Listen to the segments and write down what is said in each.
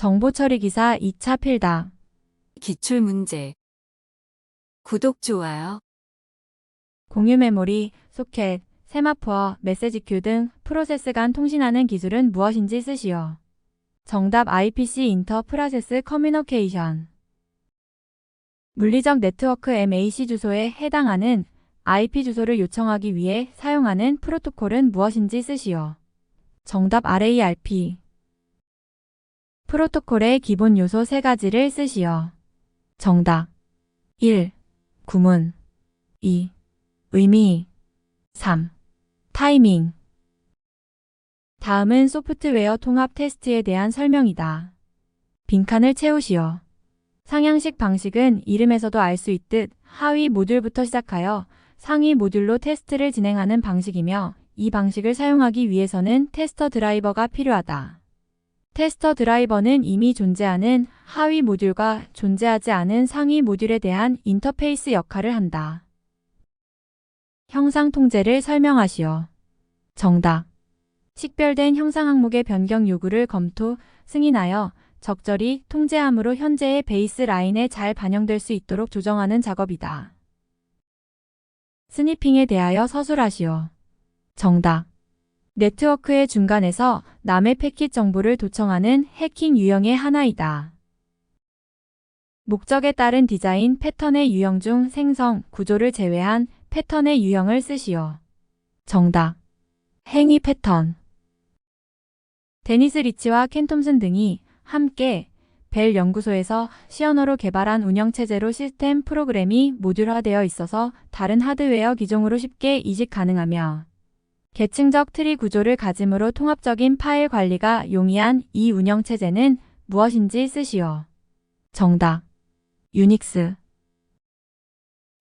정보처리 기사 2차 필답. 기출문제. 구독, 좋아요. 공유 메모리, 소켓, 세마포어, 메시지 큐 등 프로세스 간 통신하는 기술은 무엇인지 쓰시오. 정답 IPC 인터 프로세스 커뮤니케이션. 물리적 네트워크 MAC 주소에 해당하는 IP 주소를 요청하기 위해 사용하는 프로토콜은 무엇인지 쓰시오. 정답 RARP. 프로토콜의 기본 요소 3가지를 쓰시오. 정답 1. 구문 2. 의미 3. 타이밍. 다음은 소프트웨어 통합 테스트에 대한 설명이다. 빈칸을 채우시오. 상향식 방식은 이름에서도 알 수 있듯 하위 모듈부터 시작하여 상위 모듈로 테스트를 진행하는 방식이며 이 방식을 사용하기 위해서는 테스터 드라이버가 필요하다. 테스터 드라이버는 이미 존재하는 하위 모듈과 존재하지 않은 상위 모듈에 대한 인터페이스 역할을 한다. 형상 통제를 설명하시오. 정답. 식별된 형상 항목의 변경 요구를 검토, 승인하여 적절히 통제함으로 현재의 베이스 라인에 잘 반영될 수 있도록 조정하는 작업이다. 스니핑에 대하여 서술하시오. 정답. 네트워크의 중간에서 남의 패킷 정보를 도청하는 해킹 유형의 하나이다. 목적에 따른 디자인 패턴의 유형 중 생성, 구조를 제외한 패턴의 유형을 쓰시오. 정답. 행위 패턴. 데니스 리치와 켄 톰슨 등이 함께 벨 연구소에서 시언어로 개발한 운영체제로 시스템 프로그램이 모듈화되어 있어서 다른 하드웨어 기종으로 쉽게 이식 가능하며 계층적 트리 구조를 가짐으로 통합적인 파일 관리가 용이한 이 운영체제는 무엇인지 쓰시오. 정답. 유닉스.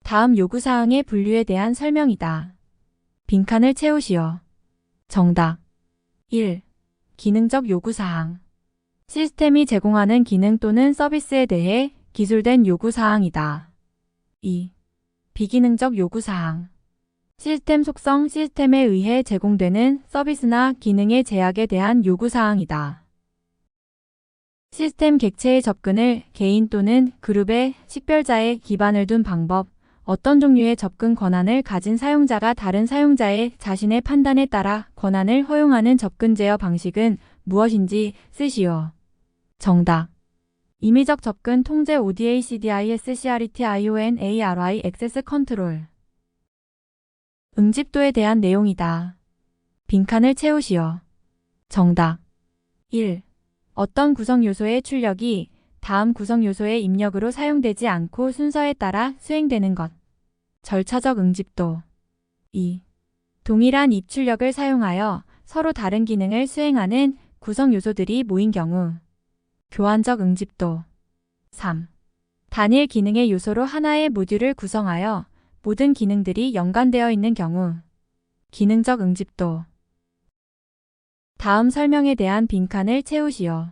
다음 요구사항의 분류에 대한 설명이다. 빈칸을 채우시오. 정답. 1. 기능적 요구사항. 시스템이 제공하는 기능 또는 서비스에 대해 기술된 요구사항이다. 2. 비기능적 요구사항. 시스템 속성, 시스템에 의해 제공되는 서비스나 기능의 제약에 대한 요구사항이다. 시스템 객체의 접근을 개인 또는 그룹의 식별자에 기반을 둔 방법, 어떤 종류의 접근 권한을 가진 사용자가 다른 사용자의 자신의 판단에 따라 권한을 허용하는 접근 제어 방식은 무엇인지 쓰시오. 정답. 임의적 접근 통제 ODA CDI SCRT ION ARI 액세스 컨트롤. 응집도에 대한 내용이다. 빈칸을 채우시오. 정답. 1. 어떤 구성 요소의 출력이 다음 구성 요소의 입력으로 사용되지 않고 순서에 따라 수행되는 것. 절차적 응집도. 2. 동일한 입출력을 사용하여 서로 다른 기능을 수행하는 구성 요소들이 모인 경우. 교환적 응집도. 3. 단일 기능의 요소로 하나의 모듈을 구성하여 모든 기능들이 연관되어 있는 경우. 기능적 응집도. 다음 설명에 대한 빈칸을 채우시오.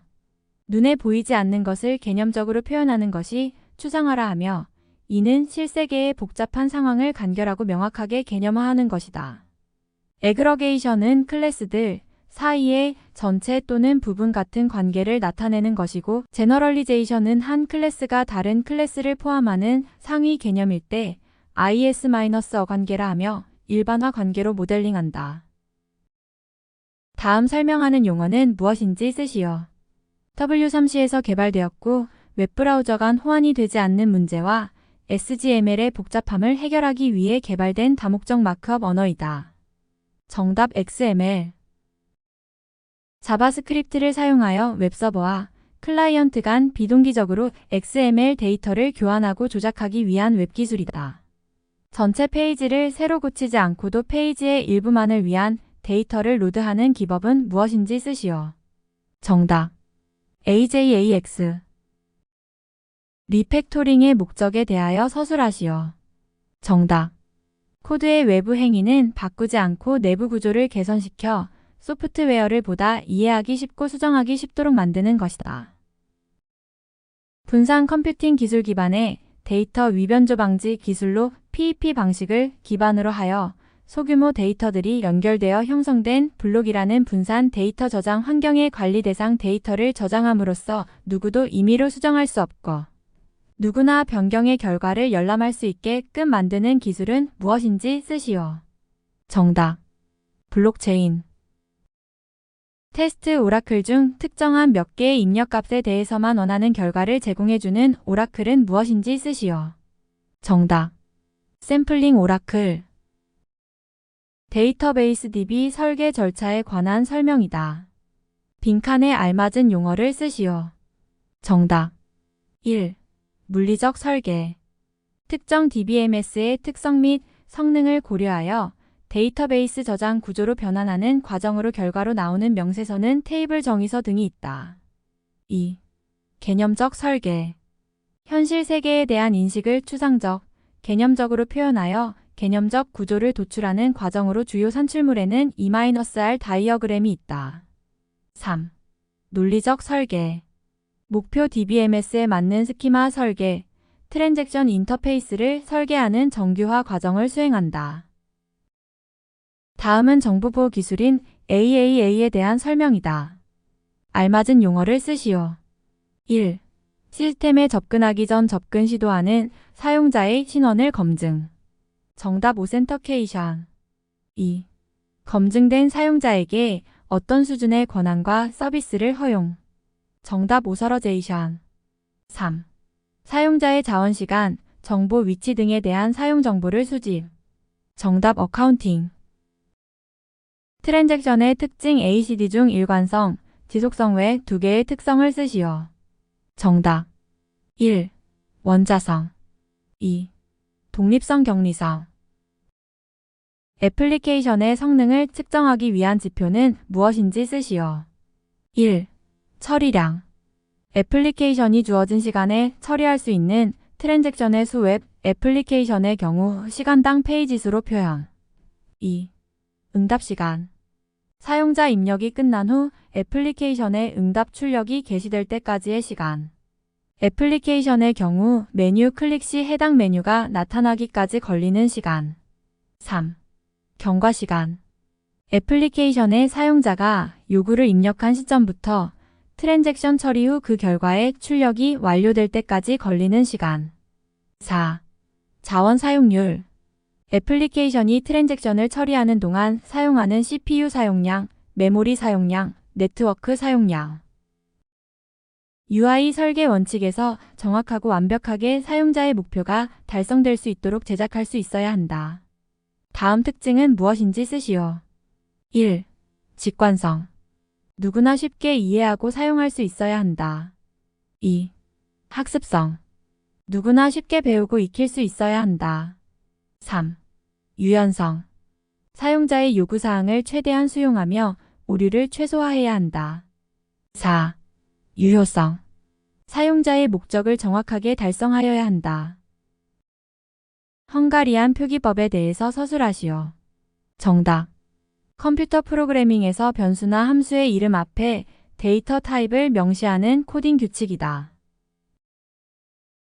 눈에 보이지 않는 것을 개념적으로 표현하는 것이 추상화라 하며 이는 실세계의 복잡한 상황을 간결하고 명확하게 개념화하는 것이다. 애그러게이션은 클래스들 사이의 전체 또는 부분 같은 관계를 나타내는 것이고 제너럴리제이션은 한 클래스가 다른 클래스를 포함하는 상위 개념일 때 IS-어 관계라 하며 일반화 관계로 모델링한다. 다음 설명하는 용어는 무엇인지 쓰시오. W3C에서 개발되었고 웹브라우저 간 호환이 되지 않는 문제와 SGML의 복잡함을 해결하기 위해 개발된 다목적 마크업 언어이다. 정답 XML. 자바스크립트를 사용하여 웹서버와 클라이언트 간 비동기적으로 XML 데이터를 교환하고 조작하기 위한 웹기술이다. 전체 페이지를 새로 고치지 않고도 페이지의 일부만을 위한 데이터를 로드하는 기법은 무엇인지 쓰시오. 정답. AJAX. 리팩토링의 목적에 대하여 서술하시오. 정답. 코드의 외부 행위는 바꾸지 않고 내부 구조를 개선시켜 소프트웨어를 보다 이해하기 쉽고 수정하기 쉽도록 만드는 것이다. 분산 컴퓨팅 기술 기반의 데이터 위변조 방지 기술로 PEP 방식을 기반으로 하여 소규모 데이터들이 연결되어 형성된 블록이라는 분산 데이터 저장 환경의 관리 대상 데이터를 저장함으로써 누구도 임의로 수정할 수 없고 누구나 변경의 결과를 열람할 수 있게끔 만드는 기술은 무엇인지 쓰시오. 정답. 블록체인. 테스트 오라클 중 특정한 몇 개의 입력값에 대해서만 원하는 결과를 제공해주는 오라클은 무엇인지 쓰시오. 정답. 샘플링 오라클. 데이터베이스 DB 설계 절차에 관한 설명이다. 빈칸에 알맞은 용어를 쓰시오. 정답. 1. 물리적 설계. 특정 DBMS의 특성 및 성능을 고려하여 데이터베이스 저장 구조로 변환하는 과정으로 결과로 나오는 명세서는 테이블 정의서 등이 있다. 2. 개념적 설계. 현실 세계에 대한 인식을 추상적, 개념적으로 표현하여 개념적 구조를 도출하는 과정으로 주요 산출물에는 E-R 다이어그램이 있다. 3. 논리적 설계. 목표 DBMS에 맞는 스키마 설계, 트랜잭션 인터페이스를 설계하는 정규화 과정을 수행한다. 다음은 정보보호 기술인 AAA에 대한 설명이다. 알맞은 용어를 쓰시오. 1. 시스템에 접근하기 전 접근 시도하는 사용자의 신원을 검증. 정답 오센터케이션. 2. 검증된 사용자에게 어떤 수준의 권한과 서비스를 허용. 정답 오서러제이션. 3. 사용자의 자원시간, 정보 위치 등에 대한 사용 정보를 수집. 정답 어카운팅. 트랜잭션의 특징 ACD 중 일관성, 지속성 외 2개의 특성을 쓰시오. 정답. 1. 원자성. 2. 독립성 격리성. 애플리케이션의 성능을 측정하기 위한 지표는 무엇인지 쓰시오. 1. 처리량. 애플리케이션이 주어진 시간에 처리할 수 있는 트랜잭션의 수 웹 애플리케이션의 경우 시간당 페이지 수로 표현. 2. 응답 시간. 사용자 입력이 끝난 후 애플리케이션의 응답 출력이 개시될 때까지의 시간. 애플리케이션의 경우 메뉴 클릭 시 해당 메뉴가 나타나기까지 걸리는 시간. 3. 경과 시간. 애플리케이션의 사용자가 요구를 입력한 시점부터 트랜잭션 처리 후 그 결과의 출력이 완료될 때까지 걸리는 시간. 4. 자원 사용률. 애플리케이션이 트랜잭션을 처리하는 동안 사용하는 CPU 사용량, 메모리 사용량, 네트워크 사용량. UI 설계 원칙에서 정확하고 완벽하게 사용자의 목표가 달성될 수 있도록 제작할 수 있어야 한다. 다음 특징은 무엇인지 쓰시오. 1. 직관성. 누구나 쉽게 이해하고 사용할 수 있어야 한다. 2. 학습성. 누구나 쉽게 배우고 익힐 수 있어야 한다. 3. 유연성. 사용자의 요구사항을 최대한 수용하며 오류를 최소화해야 한다. 4. 유효성. 사용자의 목적을 정확하게 달성하여야 한다. 헝가리안 표기법에 대해서 서술하시오. 정답. 컴퓨터 프로그래밍에서 변수나 함수의 이름 앞에 데이터 타입을 명시하는 코딩 규칙이다.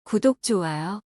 구독, 좋아요.